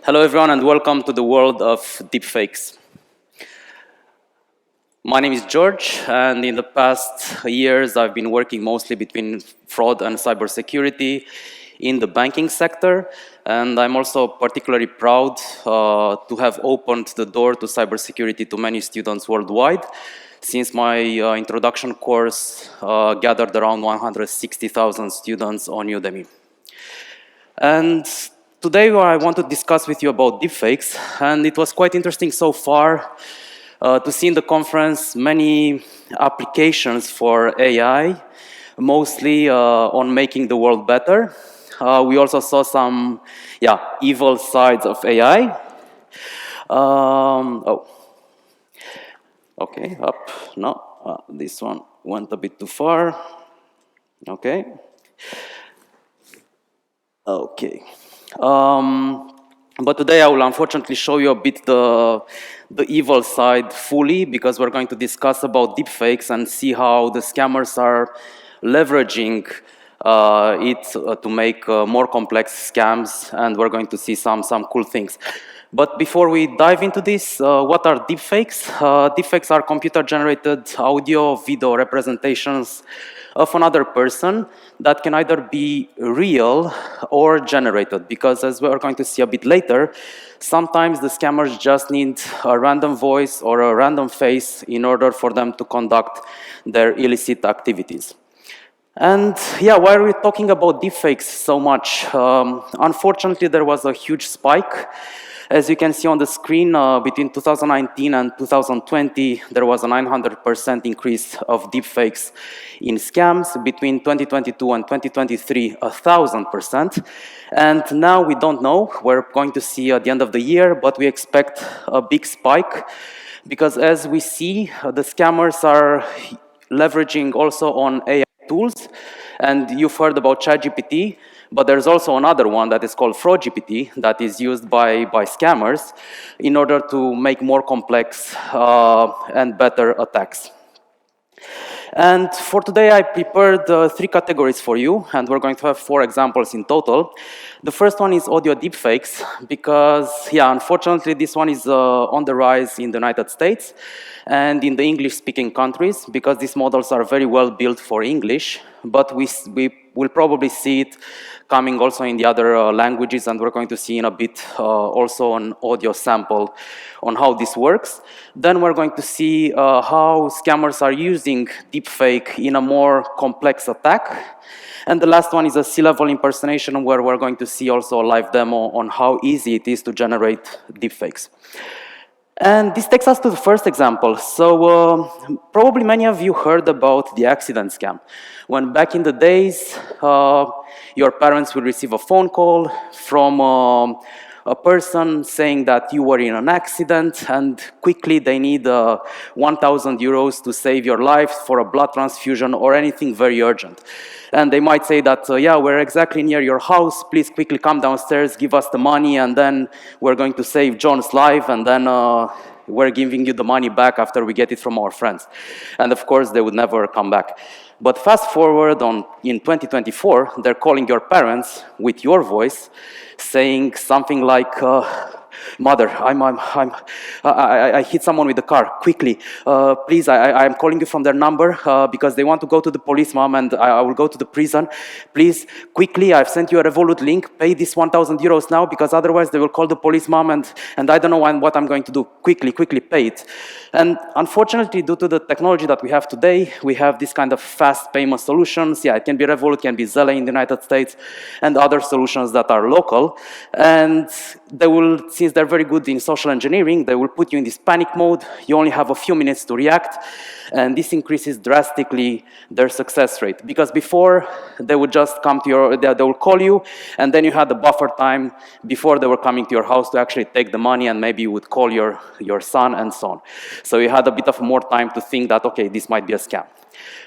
Hello everyone and welcome to the world of deepfakes. My name is George, and in the past years I've been working mostly between fraud and cybersecurity in the banking sector, and I'm also particularly proud to have opened the door to cybersecurity to many students worldwide, since my introduction course gathered around 160,000 students on Udemy. And today I want to discuss with you about deepfakes, and it was quite interesting so far to see in the conference many applications for AI, mostly on making the world better. We also saw some evil sides of AI. Okay, up, no, this one went a bit too far. Okay. But today I will unfortunately show you a bit the evil side fully, because we're going to discuss about deepfakes and see how the scammers are leveraging it to make more complex scams, and we're going to see some cool things. But before we dive into this, what are deepfakes? Deepfakes are computer-generated audio, video representations of another person that can either be real or generated, because as we're going to see a bit later, sometimes the scammers just need a random voice or a random face in order for them to conduct their illicit activities. And yeah, why are we talking about deepfakes so much? Unfortunately, there was a huge spike. As you can see on the screen, between 2019 and 2020, there was a 900% increase of deepfakes in scams. Between 2022 and 2023, 1,000%. And now we don't know. We're going to see at the end of the year, but we expect a big spike, because as we see, the scammers are leveraging also on AI tools. And you've heard about ChatGPT. But there's also another one that is called FraudGPT that is used by scammers in order to make more complex and better attacks. And for today, I prepared 3 categories for you, and we're going to have 4 examples in total. The first one is audio deepfakes, because, unfortunately, this one is on the rise in the United States and in the English-speaking countries, because these models are very well built for English, but we will probably see it coming also in the other languages, and we're going to see in a bit also an audio sample on how this works. Then we're going to see how scammers are using deepfake in a more complex attack. And the last one is a C-level impersonation, where we're going to see also a live demo on how easy it is to generate deepfakes. And this takes us to the first example. So probably many of you heard about the accident scam, when back in the days, your parents will receive a phone call from a person saying that you were in an accident and quickly they need 1,000 euros to save your life for a blood transfusion or anything very urgent. And they might say that, we're exactly near your house, please quickly come downstairs, give us the money, and then we're going to save John's life, and then we're giving you the money back after we get it from our friends. And of course, they would never come back. But fast forward in 2024, they're calling your parents with your voice, saying something like, Mother, I hit someone with the car, quickly. Please, I'm calling you from their number because they want to go to the police, Mom, and I will go to the prison. Please, quickly, I've sent you a Revolut link. Pay this 1,000 euros now, because otherwise they will call the police, Mom, and I don't know what I'm going to do. Quickly, pay it. And unfortunately, due to the technology that we have today, we have this kind of fast payment solutions. It can be Revolut, can be Zelle in the United States, and other solutions that are local. And they will, since they're very good in social engineering, they will put you in this panic mode. You only have a few minutes to react, and this increases drastically their success rate. Because before, they would just come to they will call you, and then you had the buffer time before they were coming to your house to actually take the money, and maybe you would call your son and so on. So you had a bit of more time to think that, okay, this might be a scam.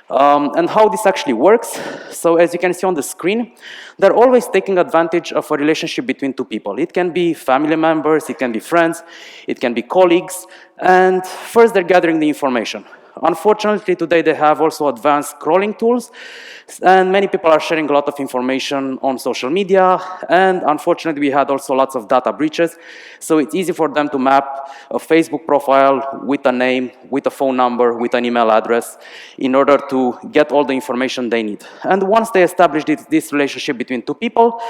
And how this actually works. So as you can see on the screen, they're always taking advantage of a relationship between 2 people. It can be family members, it can be friends, it can be colleagues. And first they're gathering the information. unfortunately, today they have also advanced crawling tools, and many people are sharing a lot of information on social media, and unfortunately, we had also lots of data breaches, so it's easy for them to map a Facebook profile with a name, with a phone number, with an email address, in order to get all the information they need. And once they establish this relationship between two people,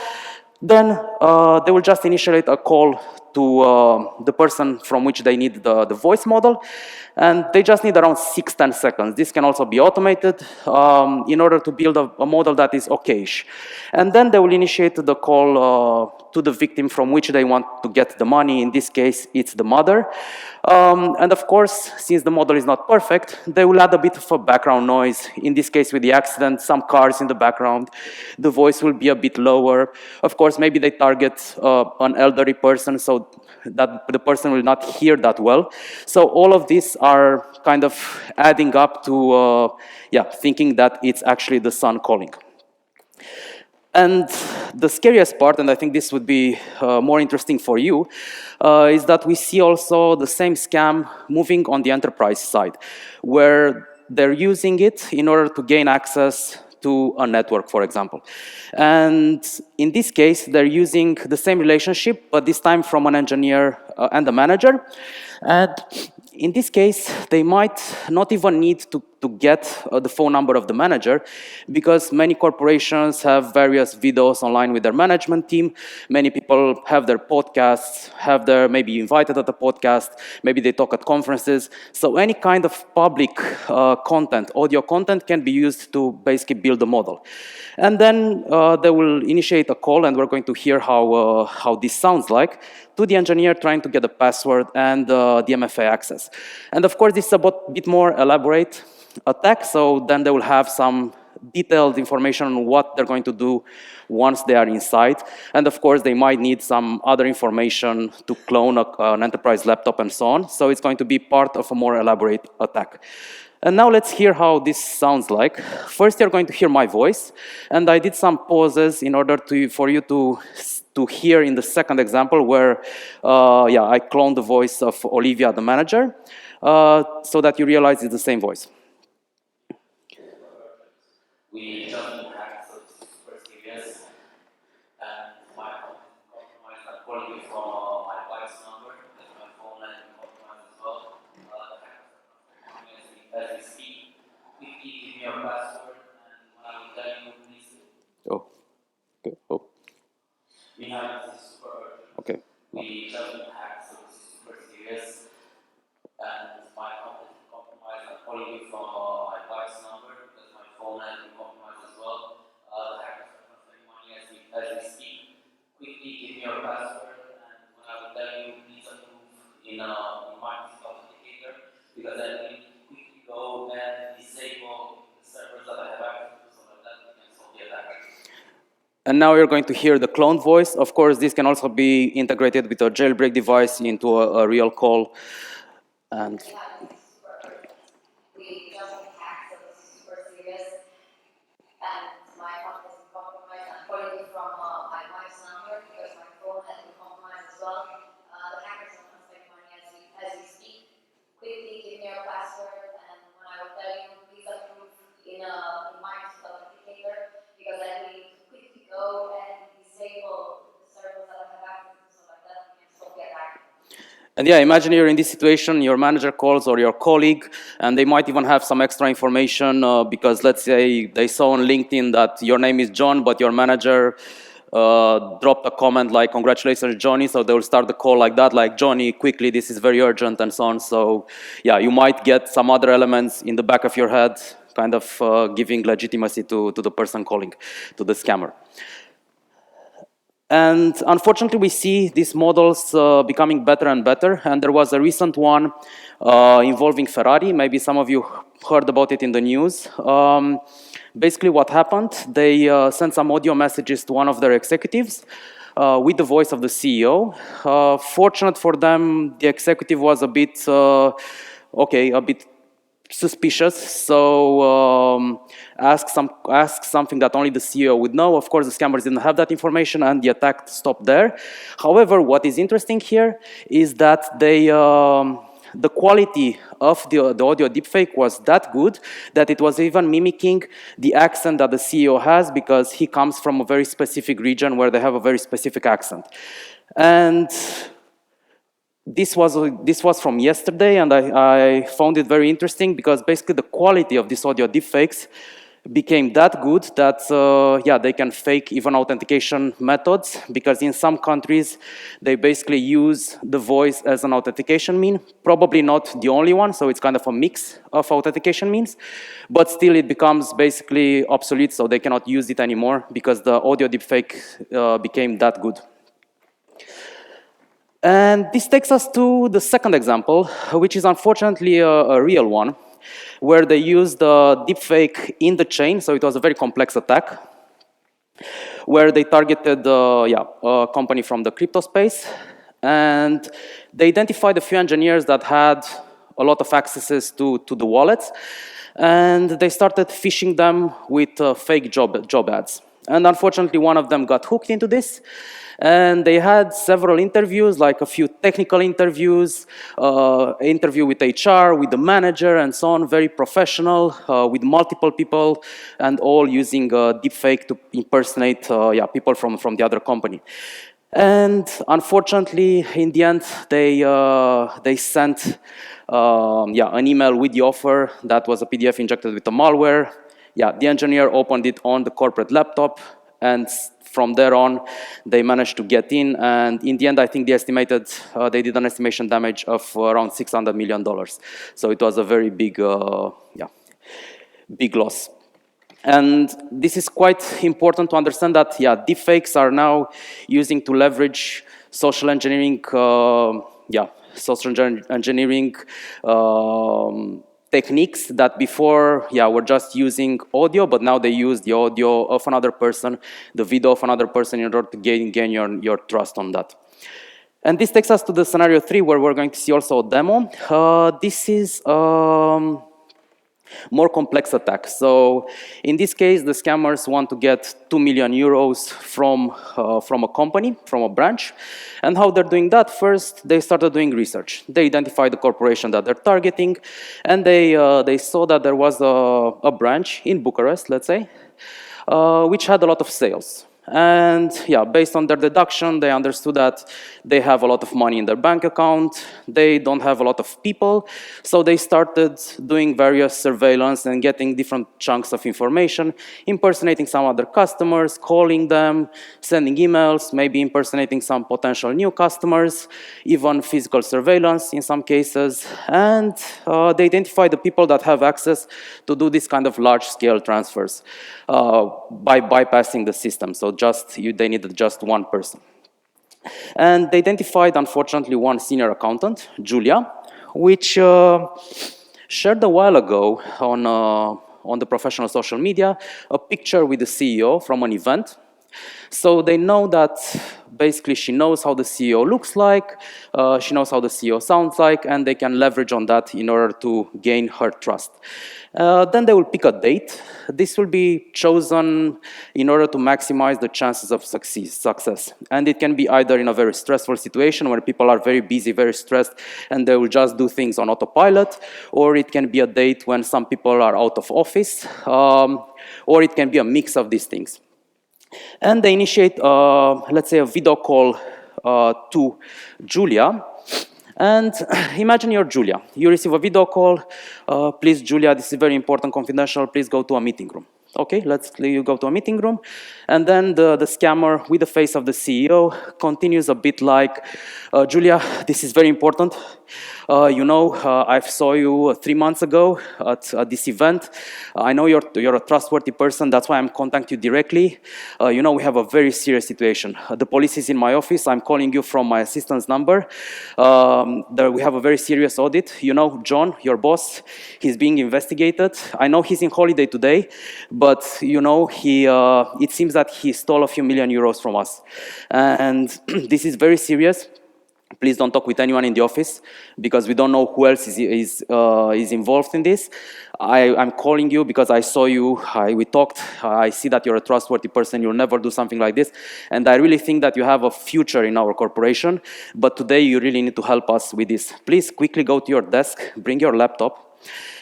then they will just initiate a call to the person from which they need the voice model, and they just need around 6-10 seconds. This can also be automated in order to build a model that is okay-ish. And then they will initiate the call to the victim from which they want to get the money. In this case, it's the mother. And of course, since the model is not perfect, they will add a bit of a background noise. In this case, with the accident, some cars in the background, the voice will be a bit lower. Of course, maybe they target an elderly person so that the person will not hear that well. So all of these are kind of adding up to thinking that it's actually the son calling. And the scariest part, and I think this would be more interesting for you, is that we see also the same scam moving on the enterprise side, where they're using it in order to gain access to a network, for example. And in this case, they're using the same relationship, but this time from an engineer and a manager. And in this case, they might not even need to get the phone number of the manager, because many corporations have various videos online with their management team. Many people have their podcasts, maybe invited at the podcast, maybe they talk at conferences. So any kind of public content, audio content, can be used to basically build a model. And then they will initiate a call, and we're going to hear how this sounds like, to the engineer trying to get a password and the MFA access. And of course, this is a bit more elaborate attack, so then they will have some detailed information on what they're going to do once they are inside. And of course, they might need some other information to clone an enterprise laptop and so on. So it's going to be part of a more elaborate attack. And now let's hear how this sounds like. First, you're going to hear my voice, and I did some pauses in order for you to hear in the second example where, I cloned the voice of Olivia, the manager, so that you realize it's the same voice. We just hacked super serious, and my phone is compromised. I'm calling you from my wife's number, because my phone has been compromised as well. The hackers are as we speak. Quickly give me your password, and when I will tell you, please. Oh, okay. Oh. We have this super urgent. Okay. We just hacked super serious, and my phone is compromised. I'm calling you from my wife's number, because my phone has been compromised as well. The hackers are transferring money as we speak. Quickly give me your password, and when I will tell you, please approve in Microsoft Authenticator, because I will quickly go and disable the servers that I have access to, so that we can solve the attack. And now you're going to hear the cloned voice. Of course, this can also be integrated with a jailbreak device into a real call. And we just hacked, so this is super serious. And my phone has been compromised. I'm calling you from my wife's number, because my phone has been compromised as well. The hackers are transferring money as we speak. Quickly give me your password, and when I will tell you, please approve in Microsoft Authenticator, because I will quickly go and disable the servers that I have access to, so like that we can solve the attack. And yeah, imagine you're in this situation, your manager calls or your colleague, and they might even have some extra information because let's say they saw on LinkedIn that your name is John, but your manager dropped a comment like, "Congratulations, Johnny," so they will start the call like that, like, "Johnny, quickly, this is very urgent," and so on. So yeah, you might get some other elements in the back of your head, kind of giving legitimacy to the person calling, to the scammer. And unfortunately, we see these models becoming better and better. And there was a recent one involving Ferrari. Maybe some of you heard about it in the news. Basically, what happened, they sent some audio messages to one of their executives with the voice of the CEO. Fortunate for them, the executive was a bit, a bit suspicious, so ask something that only the CEO would know. Of course, the scammers didn't have that information, and the attack stopped there. However, what is interesting here is that they the quality of the audio deepfake was that good that it was even mimicking the accent that the CEO has, because he comes from a very specific region where they have a very specific accent. And this was from yesterday, and I found it very interesting because basically the quality of this audio deepfakes became that good that, yeah, they can fake even authentication methods, because in some countries, they basically use the voice as an authentication mean. Probably not the only one, so it's kind of a mix of authentication means, but still it becomes basically obsolete, so they cannot use it anymore because the audio deepfake became that good. And this takes us to the second example, which is unfortunately a real one, where they used the deepfake in the chain. So it was a very complex attack, where they targeted a company from the crypto space, and they identified a few engineers that had a lot of accesses to the wallets, and they started phishing them with fake job ads. And unfortunately, one of them got hooked into this. And they had several interviews, like a few technical interviews, interview with HR, with the manager, and so on, very professional, with multiple people, and all using deepfake to impersonate people from the other company. And unfortunately, in the end, they sent an email with the offer that was a PDF injected with a malware. Yeah, the engineer opened it on the corporate laptop, and from there on, they managed to get in, and in the end, I think they estimated, they did an estimation damage of around $600 million. So it was a very big, big loss. And this is quite important to understand that, deepfakes are now using to leverage social engineering, techniques that before, were just using audio, but now they use the audio of another person, the video of another person, in order to gain your trust on that. And this takes us to the scenario 3, where we're going to see also a demo. This is more complex attack. So in this case, the scammers want to get 2 million euros from a company, from a branch. And how they're doing that? First, they started doing research. They identified the corporation that they're targeting, and they saw that there was a branch in Bucharest, let's say, which had a lot of sales. And based on their deduction, they understood that they have a lot of money in their bank account, they don't have a lot of people, so they started doing various surveillance and getting different chunks of information, impersonating some other customers, calling them, sending emails, maybe impersonating some potential new customers, even physical surveillance in some cases, and they identify the people that have access to do this kind of large-scale transfers by bypassing the system. So they needed just one person. And they identified, unfortunately, one senior accountant, Julia, which shared a while ago on the professional social media a picture with the CEO from an event. So they know that basically she knows how the CEO looks like, she knows how the CEO sounds like, and they can leverage on that in order to gain her trust. Then they will pick a date. This will be chosen in order to maximize the chances of success. And it can be either in a very stressful situation where people are very busy, very stressed, and they will just do things on autopilot, or it can be a date when some people are out of office, or it can be a mix of these things. And they initiate, let's say, a video call to Julia. And imagine you're Julia. You receive a video call. Please, Julia, this is very important, confidential. Please go to a meeting room. Okay, you go to a meeting room. And then the scammer, with the face of the CEO, continues a bit like, Julia, this is very important. I saw you 3 months ago at this event. I know you're a trustworthy person. That's why I'm contacting you directly. We have a very serious situation. The police is in my office. I'm calling you from my assistant's number. We have a very serious audit. John, your boss, he's being investigated. I know he's in holiday today, but it seems that he stole a few million euros from us. And this is very serious. Please don't talk with anyone in the office because we don't know who else is involved in this. I'm calling you because I saw you, we talked, I see that you're a trustworthy person, you'll never do something like this, and I really think that you have a future in our corporation, but today you really need to help us with this. Please quickly go to your desk, bring your laptop,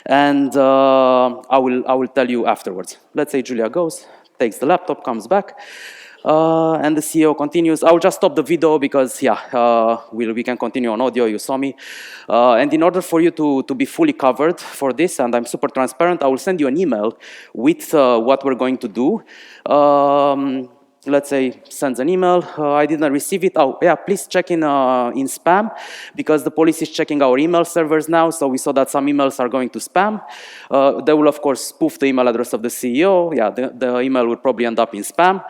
and I will tell you afterwards. Let's say Julia goes, takes the laptop, comes back, and the CEO continues. I'll just stop the video because, yeah, we can continue on audio, you saw me. And in order for you to be fully covered for this, and I'm super transparent, I will send you an email with what we're going to do. Let's say sends an email, I didn't receive it. Oh, yeah, please check in spam because the police is checking our email servers now, so we saw that some emails are going to spam. They will, of course, spoof the email address of the CEO. Yeah, the email will probably end up in spam.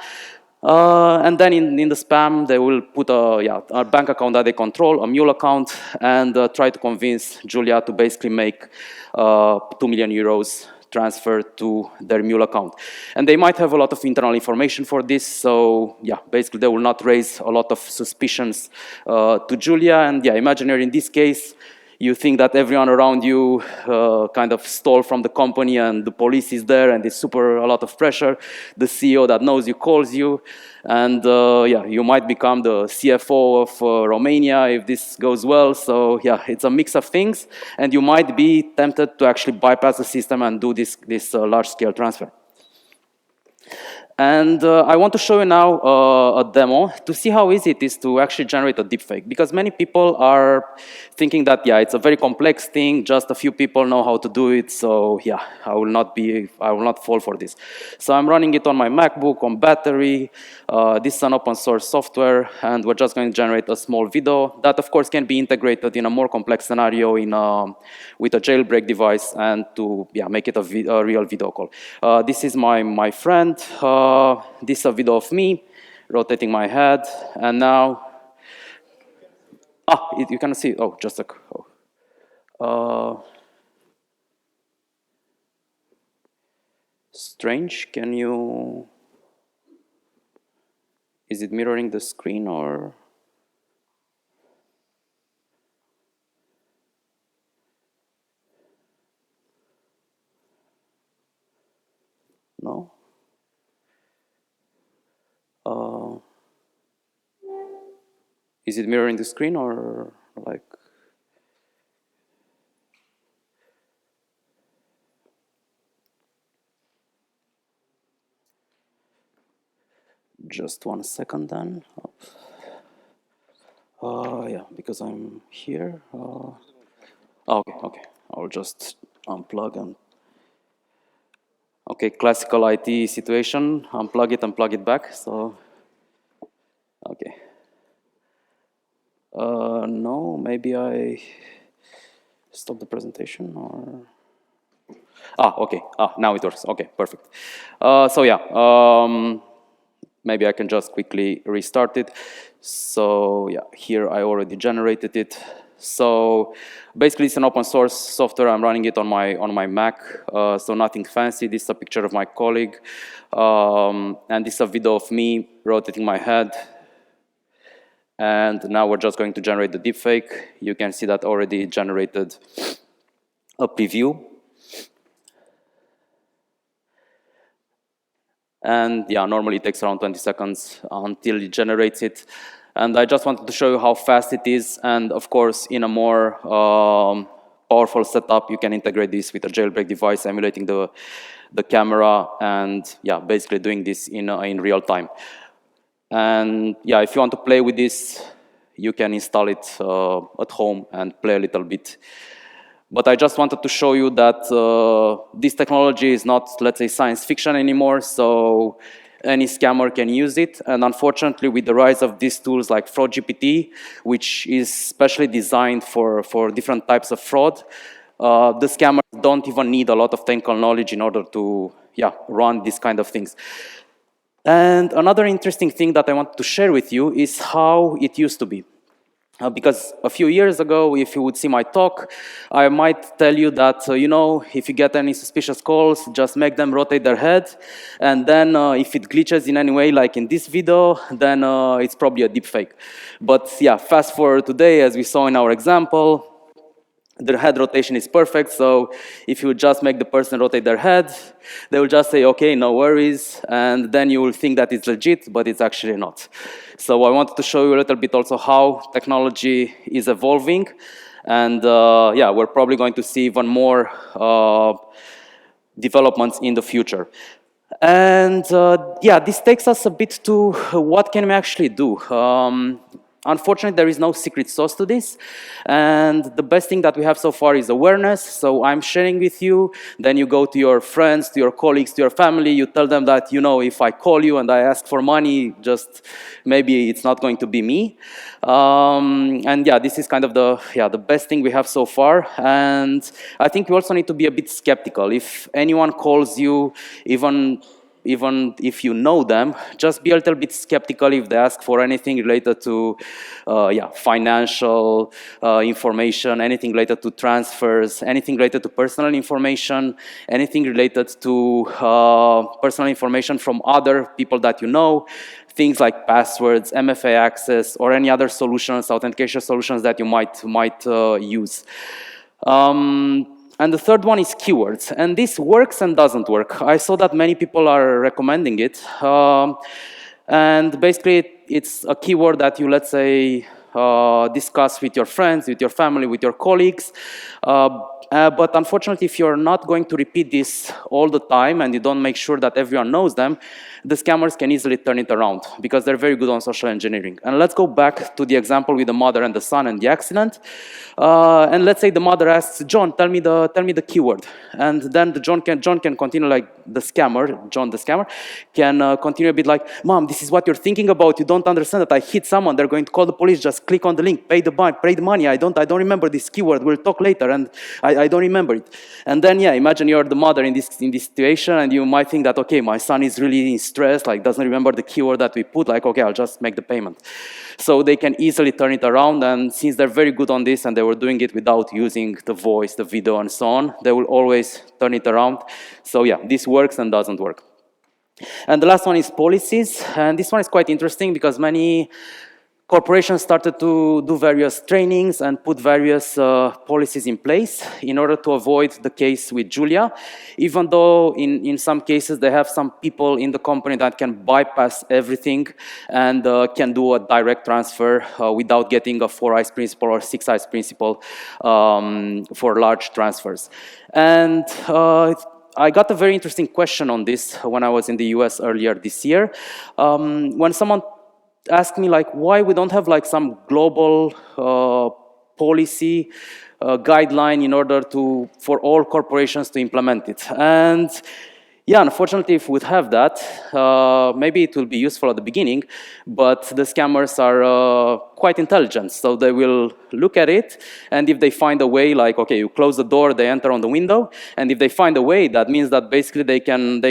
And then in the spam, they will put a bank account that they control, a mule account, and try to convince Julia to basically make 2 million euros transfer to their mule account. And they might have a lot of internal information for this, so yeah, basically they will not raise a lot of suspicions to Julia. And yeah, imagine in this case, you think that everyone around you kind of stole from the company and the police is there and there's a lot of pressure. The CEO that knows you calls you, and yeah, you might become the CFO of Romania if this goes well. So yeah, it's a mix of things, and you might be tempted to actually bypass the system and do this large-scale transfer. And I want to show you now a demo to see how easy it is to actually generate a deepfake. Because many people are thinking that, yeah, it's a very complex thing, just a few people know how to do it, so yeah, I will not fall for this. So I'm running it on my MacBook, on battery. This is an open source software, and we're just going to generate a small video that, of course, can be integrated in a more complex scenario with a jailbreak device and to make it a real video call. This is my friend. This is a video of me rotating my head, and now, you can see, just a, strange, is it mirroring the screen or? No? Is it mirroring the screen or like? Just 1 second then. Yeah, because I'm here. Okay. I'll just unplug and. Okay, classical IT situation. Unplug it and plug it back. So. Okay. No, maybe I stop the presentation or. Okay. Now it works. Okay, perfect. So yeah. Maybe I can just quickly restart it. So yeah, here I already generated it. So basically it's an open source software. I'm running it on my Mac, so nothing fancy. This is a picture of my colleague. And this is a video of me rotating my head. And now we're just going to generate the deepfake. You can see that already generated a preview. And yeah, normally it takes around 20 seconds until it generates it. And I just wanted to show you how fast it is. And of course, in a more powerful setup, you can integrate this with a jailbreak device, emulating the camera, and yeah, basically doing this in real time. And yeah, if you want to play with this, you can install it at home and play a little bit. But I just wanted to show you that this technology is not, let's say, science fiction anymore, so any scammer can use it. And unfortunately, with the rise of these tools like FraudGPT, which is specially designed for different types of fraud, the scammers don't even need a lot of technical knowledge in order to run these kind of things. And another interesting thing that I want to share with you is how it used to be. Because a few years ago, if you would see my talk, I might tell you that, you know, if you get any suspicious calls, just make them rotate their head. And then if it glitches in any way, like in this video, then it's probably a deep fake. But yeah, fast forward today, as we saw in our example, the head rotation is perfect, so if you just make the person rotate their head, they will just say, okay, no worries, and then you will think that it's legit, but it's actually not. So I wanted to show you a little bit also how technology is evolving, and yeah, we're probably going to see even more developments in the future. And yeah, this takes us a bit to what can we actually do. Unfortunately, there is no secret sauce to this. And the best thing that we have so far is awareness. So I'm sharing with you. Then you go to your friends, to your colleagues, to your family. You tell them that, you know, if I call you and I ask for money, just maybe it's not going to be me. And yeah, this is kind of the best thing we have so far. And I think we also need to be a bit skeptical. If anyone calls you, even if you know them, just be a little bit skeptical if they ask for anything related to yeah, financial information, anything related to transfers, anything related to personal information, anything related to personal information from other people that you know, things like passwords, MFA access, or any other solutions, authentication solutions that you might use. And the third one is keywords. And this works and doesn't work. I saw that many people are recommending it. And basically, it's a keyword that you, let's say, discuss with your friends, with your family, with your colleagues. But unfortunately, if you're not going to repeat this all the time and you don't make sure that everyone knows them, the scammers can easily turn it around because they're very good on social engineering. And let's go back to the example with the mother and the son and the accident. And let's say the mother asks, John, tell me the keyword. And then John can continue like the scammer, John the scammer, can continue a bit like, Mom, this is what you're thinking about. You don't understand that I hit someone. They're going to call the police. Just click on the link, pay the money. I don't remember this keyword. We'll talk later. And I don't remember it. And then, yeah, imagine you're the mother in this situation, and you might think that, okay, my son is really stressed, like doesn't remember the keyword that we put, like, okay, I'll just make the payment. So they can easily turn it around, and since they're very good on this and they were doing it without using the voice, the video, and so on, they will always turn it around. So yeah, this works and doesn't work. And the last one is policies, and this one is quite interesting because many corporations started to do various trainings and put various policies in place in order to avoid the case with Julia, even though in some cases they have some people in the company that can bypass everything and can do a direct transfer without getting a 4 eyes principle or 6 eyes principle for large transfers. And I got a very interesting question on this when I was in the US earlier this year. When someone asked me, like, why we don't have like some global policy guideline in order for all corporations to implement it. And yeah, unfortunately, if we would have that, maybe it will be useful at the beginning, but the scammers are quite intelligent. So they will look at it, and if they find a way, like, okay, you close the door, they enter on the window, and if they find a way, that means that basically they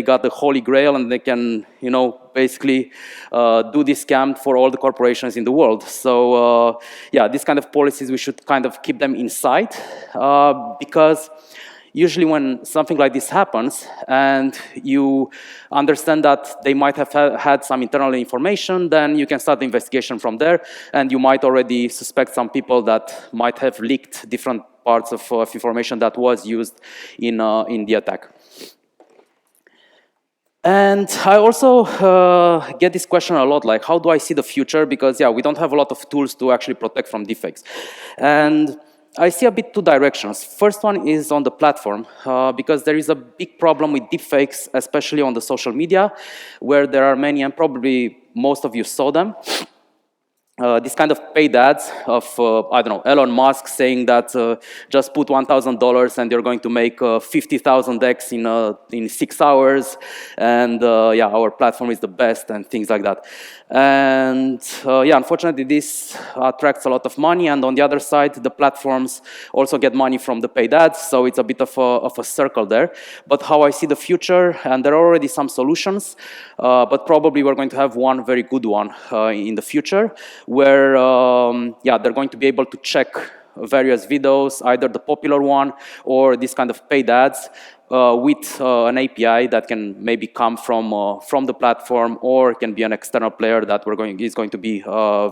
got the holy grail, and they can, you know, basically do this scam for all the corporations in the world. So yeah, these kind of policies, we should kind of keep them inside, because usually when something like this happens and you understand that they might have had some internal information, then you can start the investigation from there, and you might already suspect some people that might have leaked different parts of information that was used in the attack. And I also get this question a lot, like, how do I see the future? Because, yeah, we don't have a lot of tools to actually protect from deepfakes. And I see a bit two directions. First one is on the platform, because there is a big problem with deepfakes, especially on the social media, where there are many, and probably most of you saw them. This kind of paid ads of, I don't know, Elon Musk saying that just put $1,000 and you're going to make 50,000x in 6 hours, and yeah, our platform is the best, and things like that. And yeah, unfortunately, this attracts a lot of money, and on the other side, the platforms also get money from the paid ads, so it's a bit of a circle there. But how I see the future, and there are already some solutions, but probably we're going to have one very good one in the future, where yeah, they're going to be able to check various videos, either the popular one or this kind of paid ads, with an API that can maybe come from the platform, or can be an external player that is going to be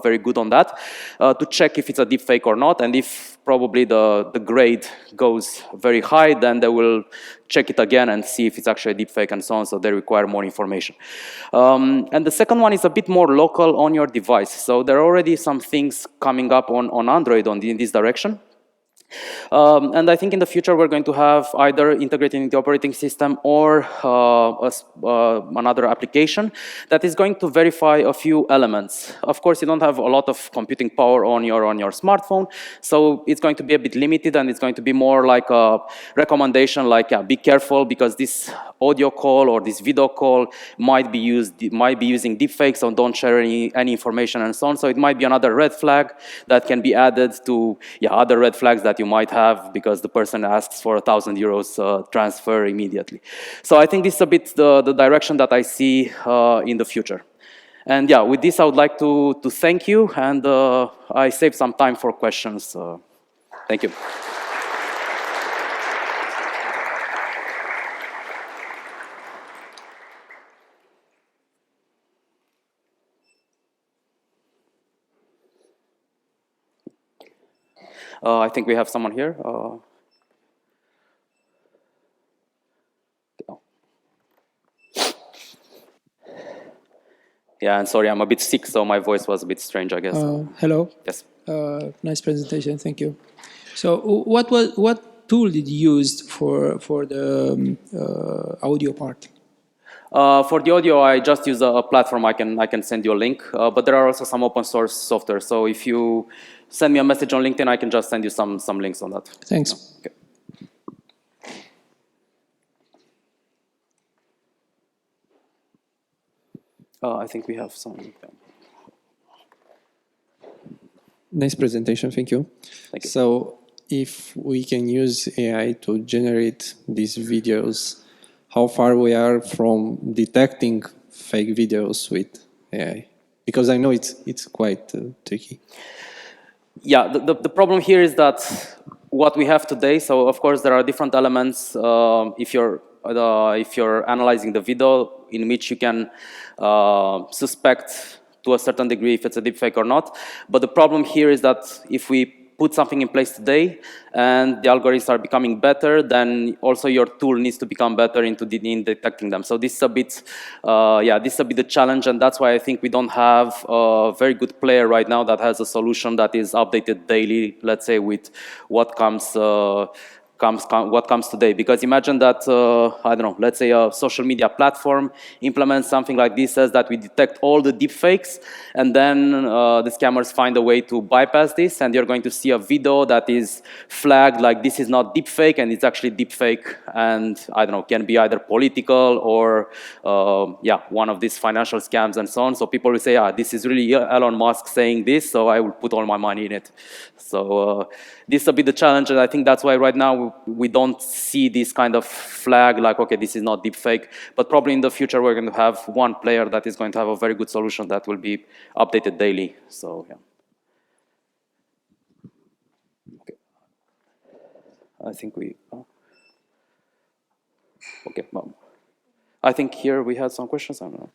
very good on that, to check if it's a deepfake or not. And if probably the grade goes very high, then they will check it again and see if it's actually a deepfake and so on. So they require more information. And the second one is a bit more local on your device. So there are already some things coming up on Android in this direction. And I think in the future we're going to have either integrated in the operating system or another application that is going to verify a few elements. Of course, you don't have a lot of computing power on your smartphone, so it's going to be a bit limited, and it's going to be more like a recommendation, like, yeah, be careful because this audio call or this video call might be using deepfakes, so don't share any information and so on. So it might be another red flag that can be added to, yeah, other red flags that you might have because the person asks for €1,000 transfer immediately. So I think this is a bit the direction that I see in the future. And yeah, with this I would like to thank you, and I saved some time for questions. Thank you. I think we have someone here. Yeah, and sorry, I'm a bit sick, so my voice was a bit strange, I guess. Hello. Yes. Nice presentation. Thank you. So, what tool did you use for the audio part? For the audio, I just use a platform. I can send you a link, but there are also some open source software. So if you send me a message on LinkedIn, I can just send you some links on that. Thanks. Okay. I think we have some. Nice presentation, thank you. Thank you. So if we can use AI to generate these videos, how far we are from detecting fake videos with AI? Because I know it's quite tricky. Yeah, the problem here is that what we have today, so of course there are different elements if you're analyzing the video, in which you can suspect to a certain degree if it's a deepfake or not. But the problem here is that if we put something in place today and the algorithms are becoming better, then also your tool needs to become better in detecting them. So this is a bit, this is a bit the challenge, and that's why I think we don't have a very good player right now that has a solution that is updated daily, let's say, with what comes today. Because imagine that, I don't know, let's say a social media platform implements something like this, says that we detect all the deepfakes, and then the scammers find a way to bypass this, and you're going to see a video that is flagged like this is not deepfake, and it's actually deepfake, and I don't know, can be either political or one of these financial scams and so on. So people will say, this is really Elon Musk saying this, so I will put all my money in it. So this is a bit the challenge, and I think that's why right now we don't see this kind of flag like, okay, this is not deepfake, but probably in the future we're going to have one player that is going to have a very good solution that will be updated daily. So yeah. Okay. I think we. Okay. Well, I think here we had some questions. I don't know.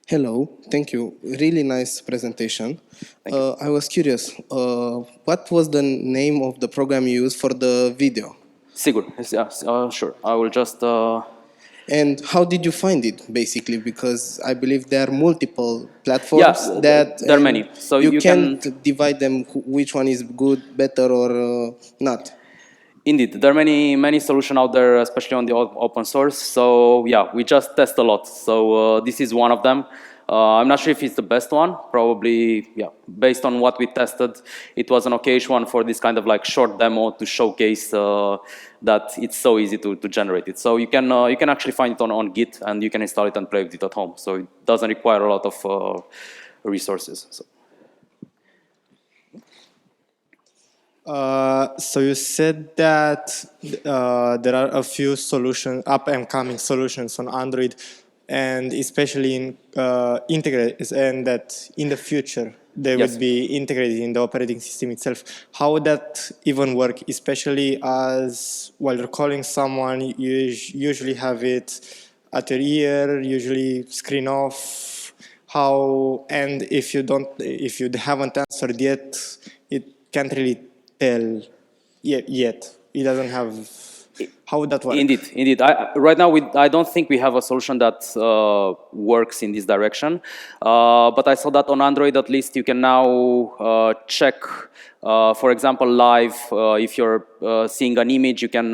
Hello, thank you. Really nice presentation. I was curious, what was the name of the program you used for the video? Sigur, yes, sure. I will just... And how did you find it, basically? Because I believe there are multiple platforms that... there are many. So you can't divide them, which one is good, better, or not. Indeed, there are many solutions out there, especially on the open source. So yeah, we just test a lot. So this is one of them. I'm not sure if it's the best one. Probably, yeah. Based on what we tested, it was an okay one for this kind of like short demo to showcase that it's so easy to generate it. So you can actually find it on Git, and you can install it and play with it at home. So it doesn't require a lot of resources. So. So you said that there are a few up and coming solutions on Android. and especially in integrate, and that in the future they Yes. would be integrated in the operating system itself. How would that even work, especially as while you're calling someone, you usually have it at your ear, usually screen off. How, and if you haven't answered yet, it can't really tell yet. It doesn't have. How would that work? Indeed, indeed. Right now, I don't think we have a solution that works in this direction. But I saw that on Android, at least, you can now check, for example, live. If you're seeing an image, you can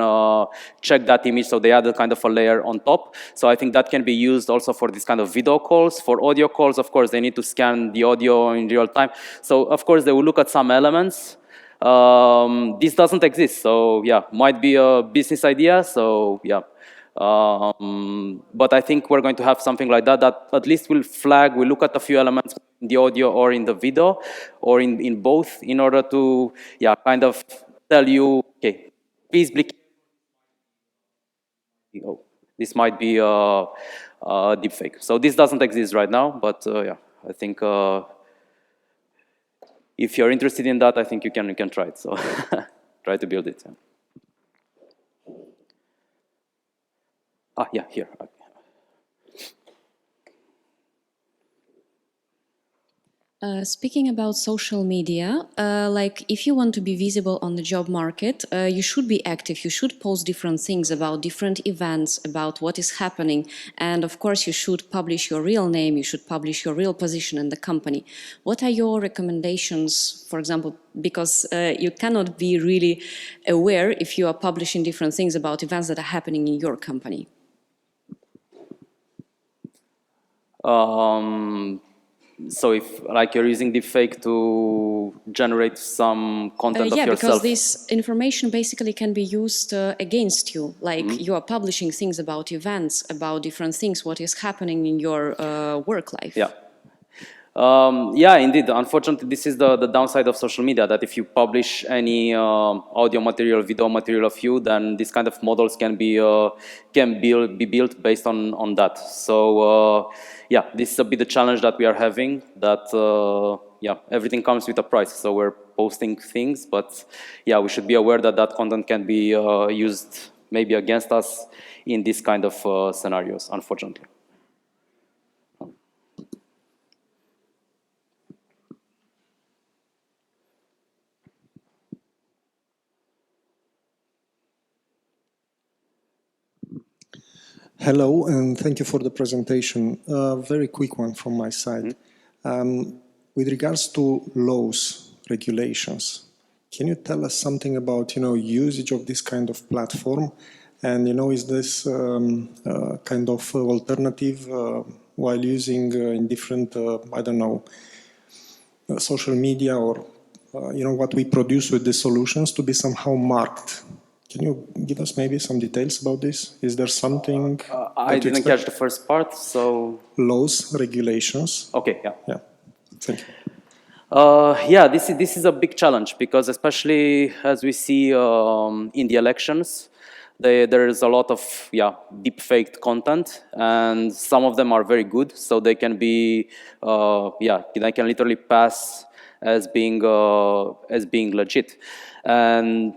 check that image. So they add a kind of a layer on top. So I think that can be used also for this kind of video calls. For audio calls, of course, they need to scan the audio in real time. So, of course, they will look at some elements. This doesn't exist, so yeah, might be a business idea. So yeah, but I think we're going to have something like that that at least will flag. We look at a few elements in the audio or in the video, or in both, in order to kind of tell you, okay, please be. Oh, this might be a deepfake. So this doesn't exist right now, but yeah, I think. If you're interested in that, I think you can try it. So try to build it. Yeah, here. Okay. Speaking about social media, like if you want to be visible on the job market, you should be active. You should post different things about different events, about what is happening. And of course, you should publish your real name. You should publish your real position in the company. What are your recommendations, for example, because you cannot be really aware if you are publishing different things about events that are happening in your company? So if like you're using deepfake to generate some content of yeah, yourself. because this information basically can be used against you. Like you are publishing things about events, about different things, what is happening in your work life. Yeah. Yeah, indeed. Unfortunately, this is the downside of social media, that if you publish any audio material, video material of you, then these kind of models can be built based on that. So yeah, this is a bit the challenge that we are having, that yeah, everything comes with a price. So we're posting things, but yeah, we should be aware that that content can be used maybe against us in this kind of scenarios, unfortunately. Hello, and thank you for the presentation. Very quick one from my side. With regards to laws, regulations, can you tell us something about, usage of this kind of platform? And, is this kind of alternative while using in different, I don't know, social media or, what we produce with the solutions to be somehow marked? Can you give us maybe some details about this? Is there something? I didn't catch the first part, so... Laws, regulations. Okay, yeah. Yeah, thank you. Yeah, this is a big challenge, because especially as we see in the elections, there is a lot of deep faked content, and some of them are very good, so they can be they can literally pass as being legit. And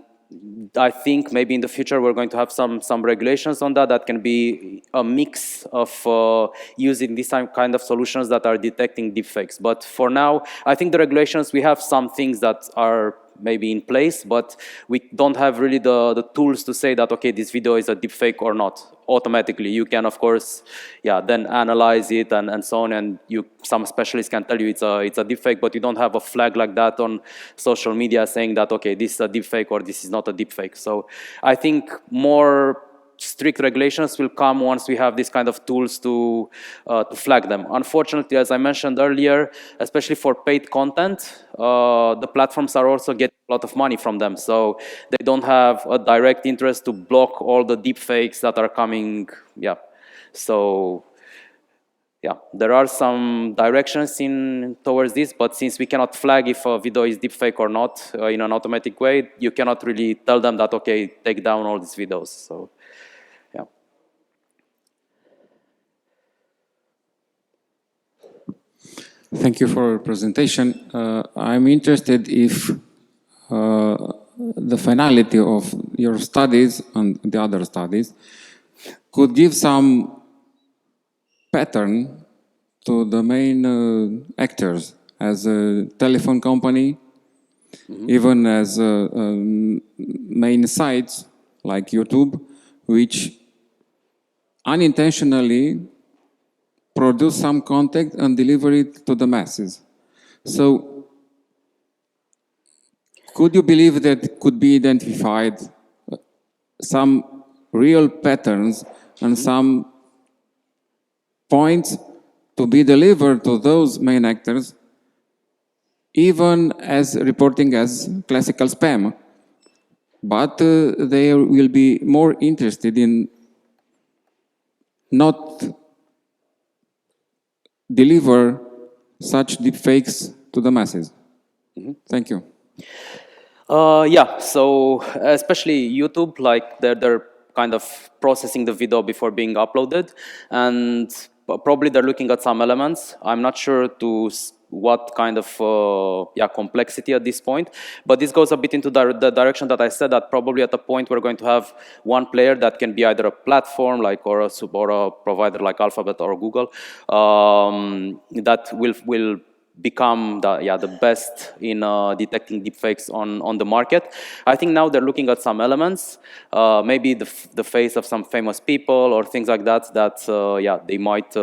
I think maybe in the future we're going to have some regulations on that can be a mix of using these kind of solutions that are detecting deepfakes. But for now, I think the regulations, we have some things that are maybe in place, but we don't have really the tools to say that, okay, this video is a deepfake or not. Automatically, you can, of course, then analyze it and so on, and some specialists can tell you it's a deepfake, but you don't have a flag like that on social media saying that, okay, this is a deepfake or this is not a deepfake. So I think more strict regulations will come once we have these kind of tools to flag them. Unfortunately, as I mentioned earlier, especially for paid content, the platforms are also getting a lot of money from them. So they don't have a direct interest to block all the deepfakes that are coming. Yeah. So yeah, there are some directions towards this, but since we cannot flag if a video is deepfake or not in an automatic way, you cannot really tell them that, okay, take down all these videos. So yeah. Thank you for your presentation. I'm interested if the finality of your studies and the other studies could give some pattern to the main actors as a telephone company, even as main sites like YouTube, which unintentionally produce some content and deliver it to the masses. So, could you believe that could be identified some real patterns and some points to be delivered to those main actors, even as reporting as classical spam? But they will be more interested in not deliver such deepfakes to the masses. Thank you. Yeah, so especially YouTube, like they're kind of processing the video before being uploaded, and probably they're looking at some elements. I'm not sure to what kind of complexity at this point, but this goes a bit into the direction that I said, that probably at a point we're going to have one player that can be either a platform like or a provider like Alphabet or Google that will become the best in detecting deepfakes on the market. I think now they're looking at some elements, maybe the face of some famous people or things like that, they might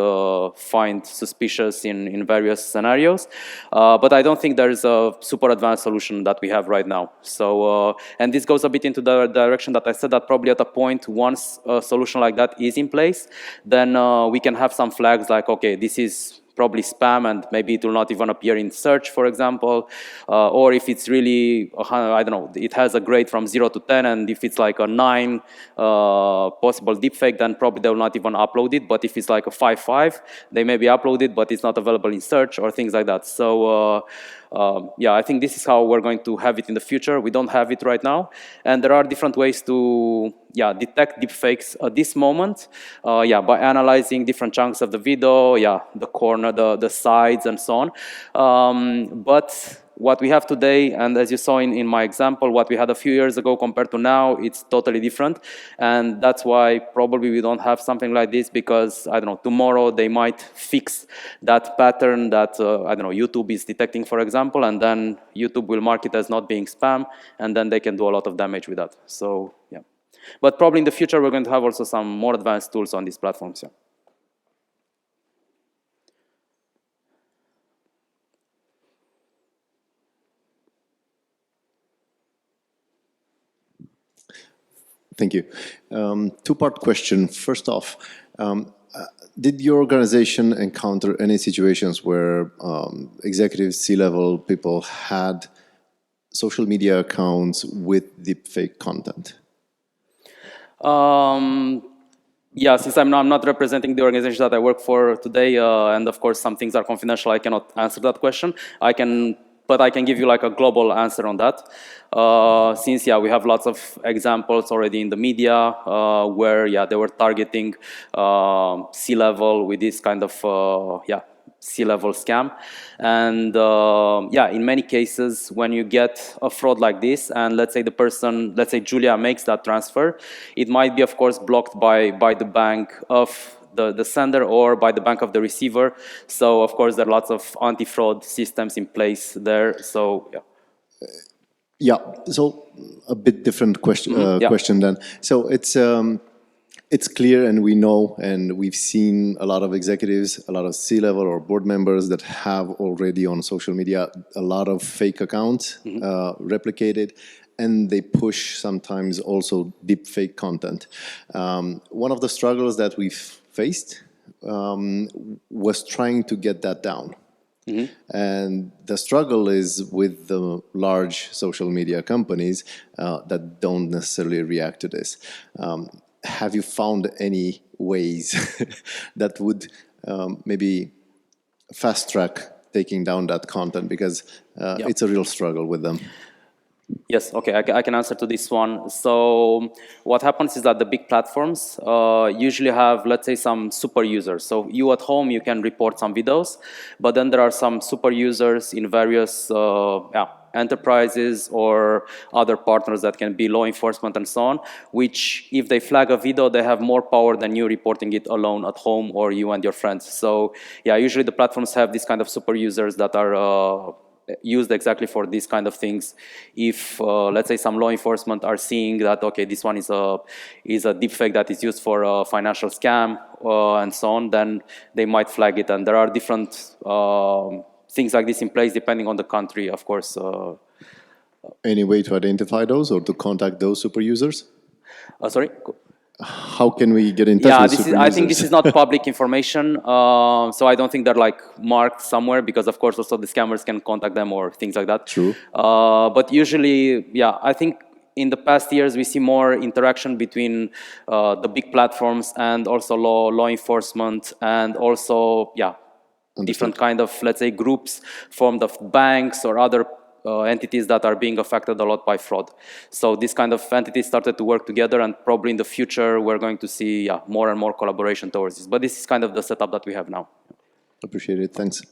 find suspicious in various scenarios. But I don't think there's a super advanced solution that we have right now. So, and this goes a bit into the direction that I said, that probably at a point, once a solution like that is in place, then we can have some flags like, okay, this is probably spam, and maybe it will not even appear in search, for example. Or if it's really, I don't know, it has a grade from 0 to 10, and if it's like a 9 possible deepfake, then probably they will not even upload it. But if it's like a 5.5, they may be uploaded, but it's not available in search or things like that. So I think this is how we're going to have it in the future. We don't have it right now. And there are different ways to detect deepfakes at this moment, by analyzing different chunks of the video, the corner, the sides, and so on. But what we have today, and as you saw in my example, what we had a few years ago compared to now, it's totally different. And that's why probably we don't have something like this, because, I don't know, tomorrow they might fix that pattern that, I don't know, YouTube is detecting, for example, and then YouTube will mark it as not being spam, and then they can do a lot of damage with that. So, yeah. But probably in the future, we're going to have also some more advanced tools on these platforms. Yeah. Thank you. Two-part question. First off, did your organization encounter any situations where executives, C-level people had social media accounts with deepfake content? Yeah, since I'm not representing the organization that I work for today, and of course some things are confidential, I cannot answer that question. But I can give you like a global answer on that. Since we have lots of examples already in the media where they were targeting C-level with this kind of C-level scam. And in many cases, when you get a fraud like this, and let's say the person, let's say Julia, makes that transfer, it might be, of course, blocked by the bank of the sender or by the bank of the receiver. So, of course, there are lots of anti-fraud systems in place there. So, so a bit different question, question then. So it's clear, and we know, and we've seen a lot of executives, a lot of C-level or board members that have already on social media a lot of fake accounts replicated, and they push sometimes also deep fake content. One of the struggles that we've faced was trying to get that down. And the struggle is with the large social media companies that don't necessarily react to this. Have you found any ways that would maybe fast track taking down that content? Because it's a real struggle with them. Yes, okay, I can answer to this one. So what happens is that the big platforms usually have, let's say, some super users. So you at home, you can report some videos, but then there are some super users in various enterprises or other partners that can be law enforcement and so on, which if they flag a video, they have more power than you reporting it alone at home or you and your friends. So yeah, usually the platforms have this kind of super users that are used exactly for these kind of things. If let's say some law enforcement are seeing that, okay, this one is a deepfake that is used for a financial scam and so on, then they might flag it. And there are different things like this in place depending on the country, of course. Any way to identify those or to contact those super users? Sorry? How can we get in touch with super users? I think this is not public information, so I don't think they're like marked somewhere, because of course also the scammers can contact them or things like that. True. But usually, yeah, I think in the past years we see more interaction between the big platforms and also law enforcement, and also, yeah, different kind of, let's say, groups formed of banks or other entities that are being affected a lot by fraud. So this kind of entities started to work together, and probably in the future we're going to see more and more collaboration towards this. But this is kind of the setup that we have now. Appreciate it. Thanks.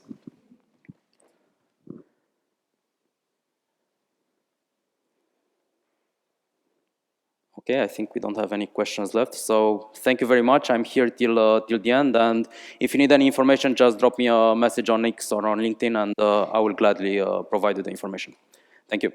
Okay, I think we don't have any questions left. So thank you very much. I'm here till the end. And if you need any information, just drop me a message on X or on LinkedIn, and I will gladly provide you the information. Thank you.